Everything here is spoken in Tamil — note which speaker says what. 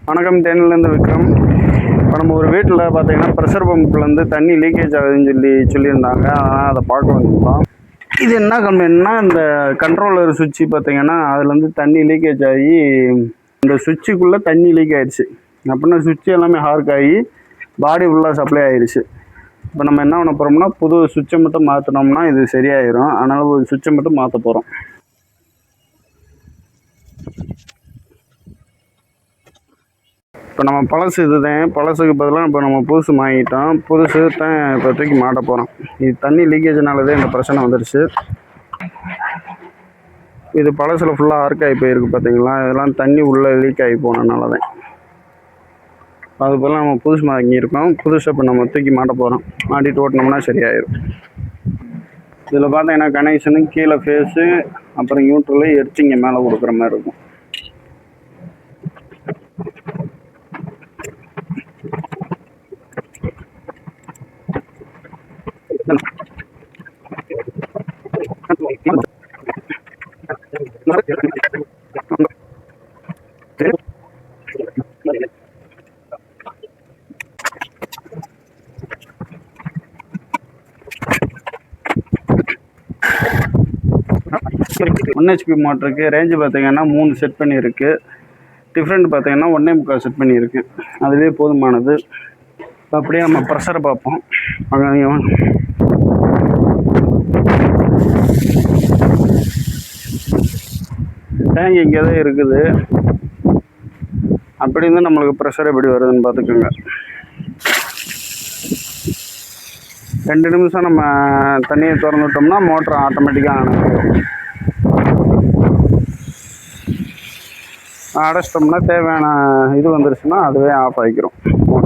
Speaker 1: வணக்கம், தேனிலேருந்து விக்ரம். இப்போ நம்ம ஒரு வீட்டில் பார்த்தீங்கன்னா ப்ரெஷர் பம்ப்லேருந்து தண்ணி லீக்கேஜ் ஆகுதுன்னு சொல்லியிருந்தாங்க. அதனால் அதை பார்க்க வந்துருந்தோம். இது என்ன கம்ப்ளைண்ட்னா, இந்த கண்ட்ரோலர் சுவிட்சு பார்த்தீங்கன்னா அதுலேருந்து தண்ணி லீக்கேஜ் ஆகி இந்த சுவிட்சுக்குள்ளே தண்ணி லீக் ஆகிடுச்சு. அப்படின்னா சுவிட்சு எல்லாமே ஹார்க் ஆகி பாடி ஃபுல்லாக சப்ளை ஆகிடுச்சு. இப்போ நம்ம என்ன பண்ண போகிறோம்னா, புது சுவிட்சை மட்டும் மாற்றினோம்னா இது சரியாயிடும். அதனால் ஒரு சுவிட்சை மட்டும் மாற்ற போகிறோம். இப்போ நம்ம பழசு இதுதான். பழசுக்கு பதிலாக இப்போ நம்ம புதுசு வாங்கிட்டோம். புதுசு தான் இப்போதைக்கு மாட்ட போகிறோம். இது தண்ணி லீக்கேஜ்னாலதான் இந்த பிரச்சனை வந்துடுச்சு. இது பழசில் ஃபுல்லாக ஆர்க் ஆகி போயிருக்கு பார்த்தீங்களா. இதெல்லாம் தண்ணி உள்ளே லீக் ஆகி போனதுனால தான். அது போல் நம்ம புதுசு வாங்கியிருக்கோம். புதுசை இப்போ நம்ம தூக்கி மாட்ட போகிறோம். மாட்டிட்டு ஓட்டினோம்னா சரியாயிடும். இதில் பார்த்தீங்கன்னா கனெக்ஷனு கீழே ஃபேஸு, அப்புறம் நியூட்ரலு, எர்த்திங்க மேலே கொடுக்குற மாதிரி இருக்கும். ஒன் ஹெச்பி மோட்டருக்கு ரேஞ்சு பார்த்தீங்கன்னா 3 செட் பண்ணியிருக்கு. டிஃப்ரெண்ட் பார்த்தீங்கன்னா 1.25 செட் பண்ணியிருக்கு. அதுவே போதுமானது. அப்படியே நம்ம ப்ரெஷரை பார்ப்போம். டேங்க் இங்கே தான் இருக்குது. அப்படி இருந்து நம்மளுக்கு ப்ரெஷர் எப்படி வருதுன்னு பார்த்துக்கோங்க. 2 நிமிஷம் நம்ம தண்ணியை திறந்து விட்டோம்னா மோட்டர் ஆட்டோமேட்டிக்காக ஆன் அடைச்சிட்டோம்னா தேவையான இது வந்துருச்சுன்னா அதுவே ஆஃப் ஆகிக்கிறோம்.